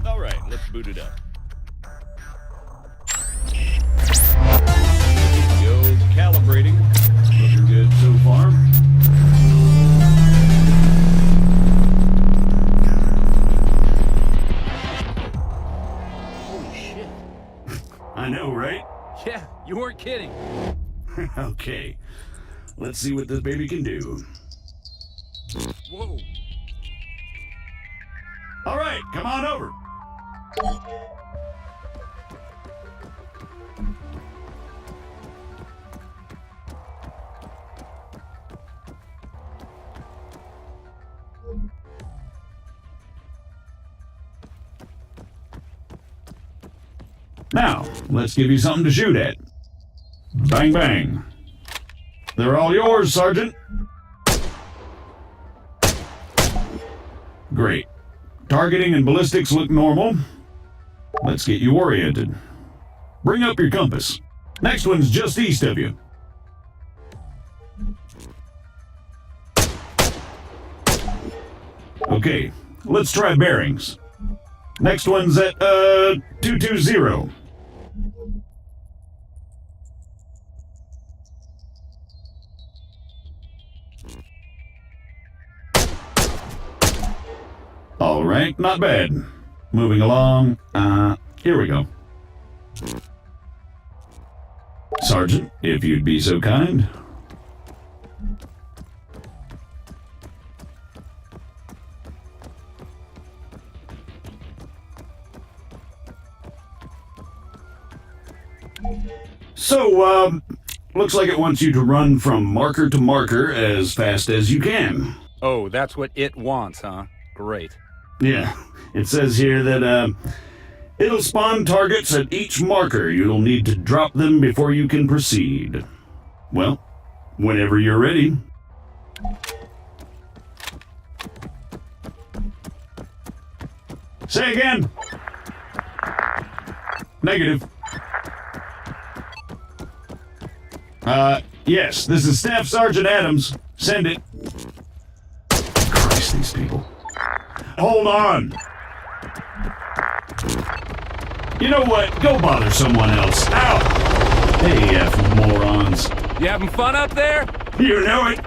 All right, let's boot it up. Yo, calibrating. Looking good so far. Holy shit. I know, right? Yeah, you weren't kidding. Okay. Let's see what this baby can do. Whoa. All right, come on over. Now, let's give you something to shoot at. Bang, bang. They're all yours, Sergeant. Great. Targeting and ballistics look normal. Let's get you oriented. Bring up your compass. Next one's just east of you. Okay, let's try bearings. Next one's at, 220. All right, not bad. Moving along. Here we go. Sergeant, if you'd be so kind. So, looks like it wants you to run from marker to marker as fast as you can. Oh, that's what it wants, huh? Great. Yeah, it says here that, it'll spawn targets at each marker. You'll need to drop them before you can proceed. Well, whenever you're ready. Say again. Negative. Yes, this is Staff Sergeant Adams. Send it. Christ, these people. Hold on. You know what? Go bother someone else. Ow! AF morons. You having fun up there? You know it.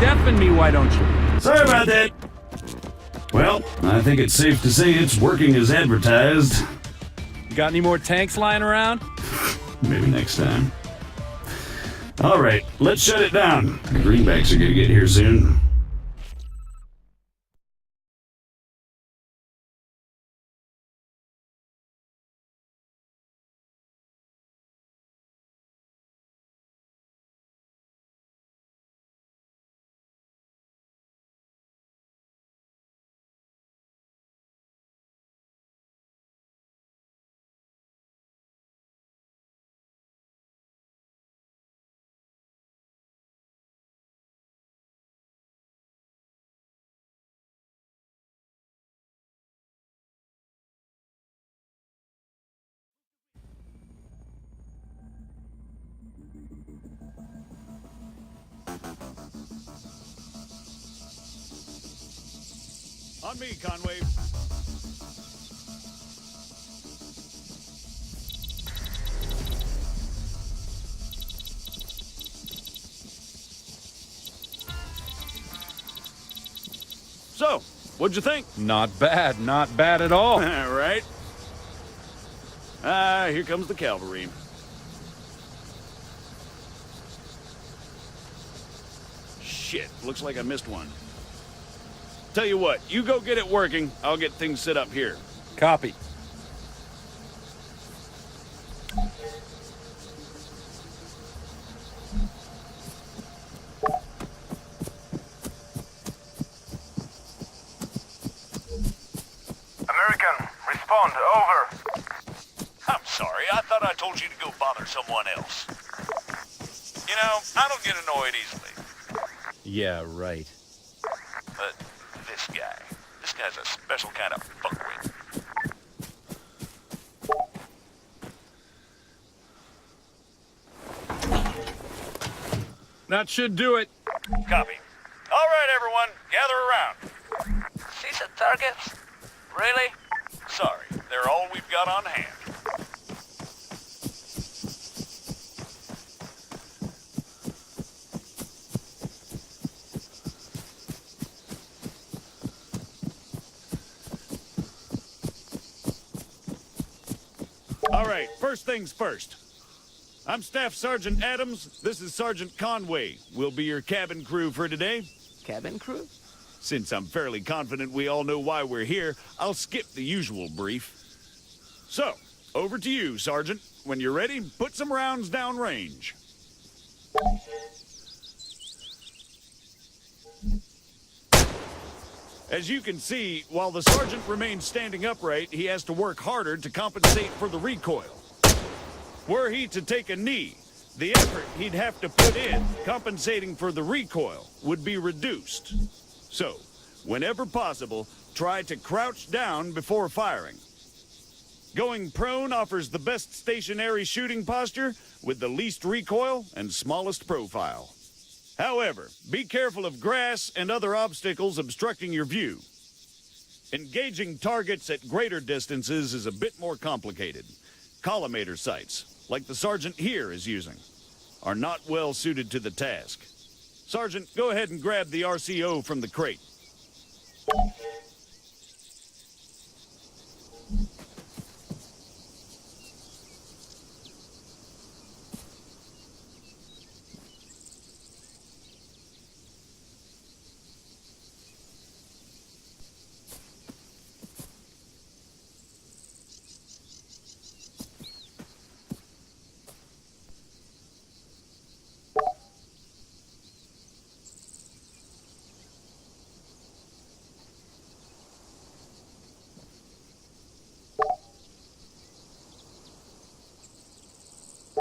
Deafen me, why don't you? Sorry about that. Well, I think it's safe to say it's working as advertised. You got any more tanks lying around? Maybe next time. All right, let's shut it down. The greenbacks are gonna get here soon. On me, Conway. So, what'd you think? Not bad, not bad at all. All right. Here comes the cavalry. Shit, looks like I missed one. Tell you what, you go get it working. I'll get things set up here. Copy. American, respond. know, I don't get annoyed easily. Yeah, right. But this guy's a special kind of fuckwit. That should do it. Copy. All right, everyone, gather around. See some targets? Really? Sorry, they're all we've got on hand. All right, first things first. I'm Staff Sergeant Adams. This is Sergeant Conway. We'll be your cabin crew for today. Cabin crew? Since I'm fairly confident we all know why we're here, I'll skip the usual brief. So, over to you, Sergeant. When you're ready, put some rounds downrange. As you can see, while the sergeant remains standing upright, he has to work harder to compensate for the recoil. Were he to take a knee, the effort he'd have to put in compensating for the recoil would be reduced. So, whenever possible, try to crouch down before firing. Going prone offers the best stationary shooting posture with the least recoil and smallest profile. However, be careful of grass and other obstacles obstructing your view. Engaging targets at greater distances is a bit more complicated. Collimator sights, like the sergeant here is using, are not well suited to the task. Sergeant, go ahead and grab the RCO from the crate.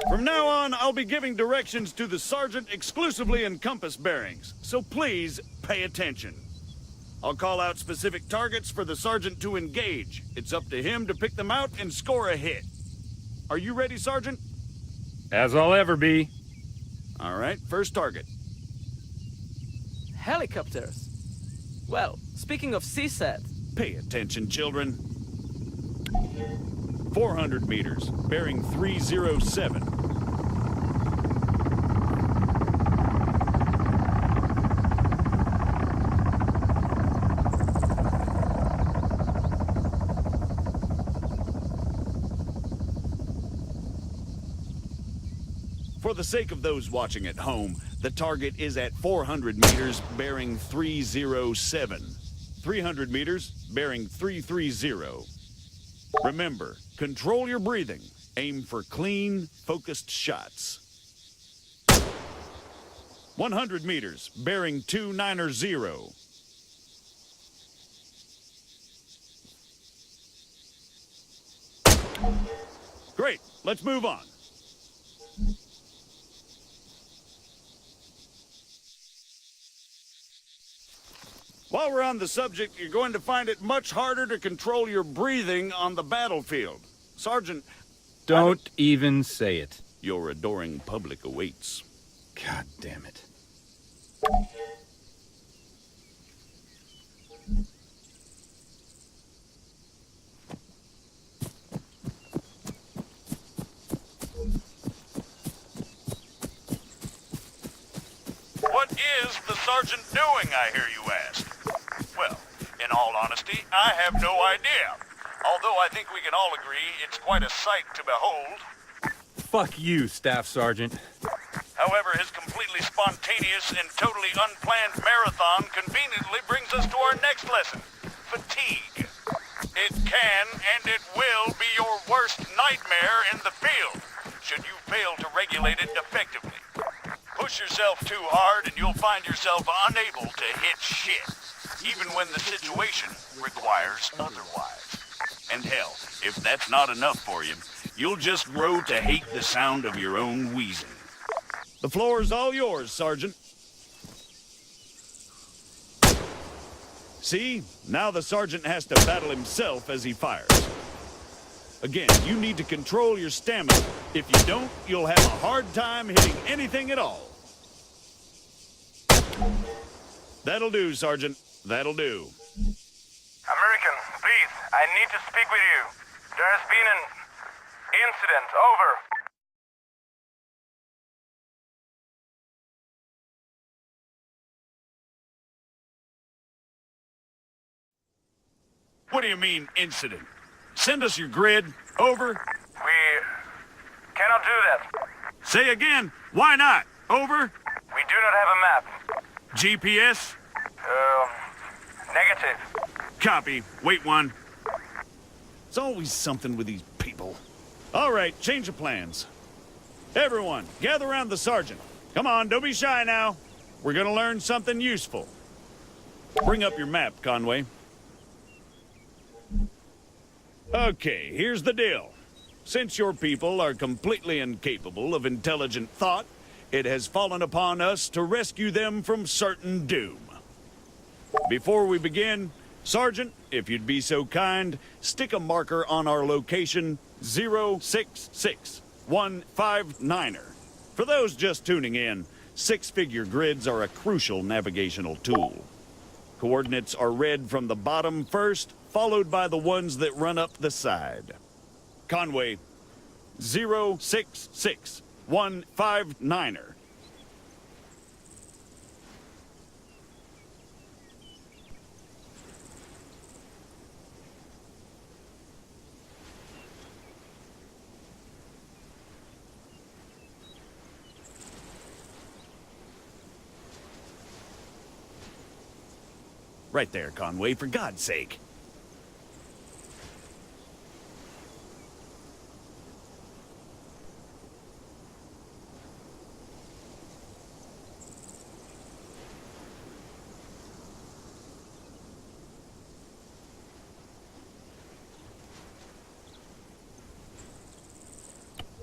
From now on, I'll be giving directions to the sergeant exclusively in compass bearings, so please pay attention. I'll call out specific targets for the sergeant to engage. It's up to him to pick them out and score a hit. Are you ready, Sergeant? As I'll ever be. All right, first target. Helicopters. Well, speaking of CSAT, Pay attention, children. 400 meters, bearing 307. For the sake of those watching at home, the target is at 400 meters, bearing 307. 300 meters, bearing 330. Remember, control your breathing. Aim for clean, focused shots. 100 meters, bearing 290. Great, let's move on. While we're on the subject, you're going to find it much harder to control your breathing on the battlefield. Sergeant, Don't even say it. your adoring public awaits. God damn it. What is the sergeant doing, I hear you ask? Well, in all honesty, I have no idea. Although I think we can all agree it's quite a sight to behold. Fuck you, Staff Sergeant. However, his completely spontaneous and totally unplanned marathon conveniently brings us to our next lesson, fatigue. It can and it will be your worst nightmare in the field, should you fail to regulate it effectively. Push yourself too hard and you'll find yourself unable to hit shit, even when the situation requires otherwise. And hell, if that's not enough for you, you'll just grow to hate the sound of your own wheezing. The floor's all yours, Sergeant. See? Now the sergeant has to battle himself as he fires. Again, you need to control your stamina. If you don't, you'll have a hard time hitting anything at all. That'll do, Sergeant. That'll do. American, please, I need to speak with you. There has been an incident. Over. What do you mean, incident? Send us your grid. Over. We cannot do that. Say again. Why not? Over. We do not have a map. GPS. Negative. Copy. Wait one. It's always something with these people. All right, change of plans. Everyone, gather around the sergeant. Come on, don't be shy now. We're gonna learn something useful. Bring up your map, Conway. Okay, here's the deal. Since your people are completely incapable of intelligent thought, it has fallen upon us to rescue them from certain doom. Before we begin, Sergeant, if you'd be so kind, stick a marker on our location 066159er. For those just tuning in, six-figure grids are a crucial navigational tool. Coordinates are read from the bottom first, followed by the ones that run up the side. Conway, 066159er. Right there, Conway, for God's sake.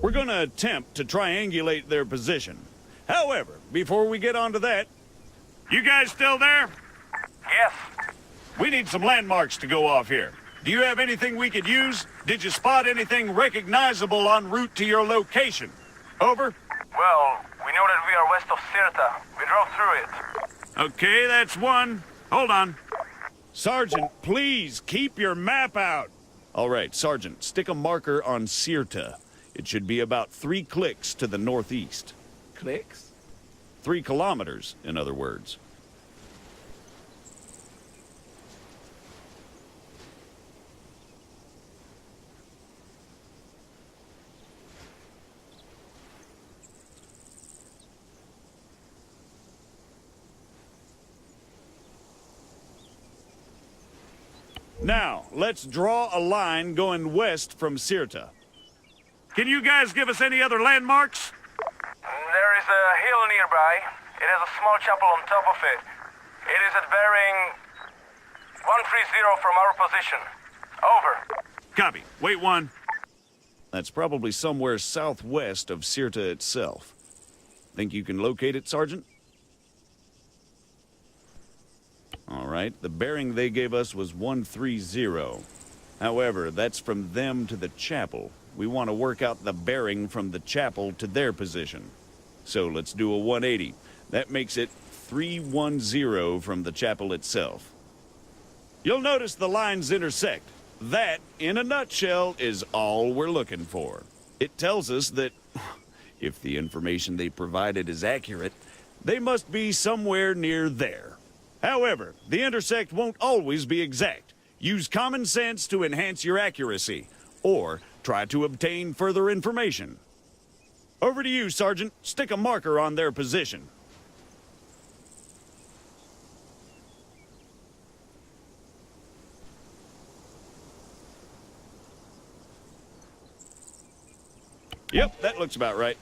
We're going to attempt to triangulate their position. However, before we get onto that, you guys still there? Yes. We need some landmarks to go off here. Do you have anything we could use? Did you spot anything recognizable en route to your location? Over. Well, we know that we are west of Sirta. We drove through it. Okay, that's one. Hold on. Sergeant, please keep your map out. All right, Sergeant, stick a marker on Sirta. It should be about 3 clicks to the northeast. Clicks? 3 kilometers, in other words. Now, let's draw a line going west from Sirta. Can you guys give us any other landmarks? There is a hill nearby. It has a small chapel on top of it. It is at bearing 130 from our position. Over. Copy. Wait one. That's probably somewhere southwest of Sirta itself. Think you can locate it, Sergeant? All right, the bearing they gave us was 130. However, that's from them to the chapel. We want to work out the bearing from the chapel to their position. So let's do a 180. That makes it 310 from the chapel itself. You'll notice the lines intersect. That, in a nutshell, is all we're looking for. It tells us that if the information they provided is accurate, they must be somewhere near there. However, the intersect won't always be exact. Use common sense to enhance your accuracy, or try to obtain further information. Over to you, Sergeant. Stick a marker on their position. Yep, that looks about right.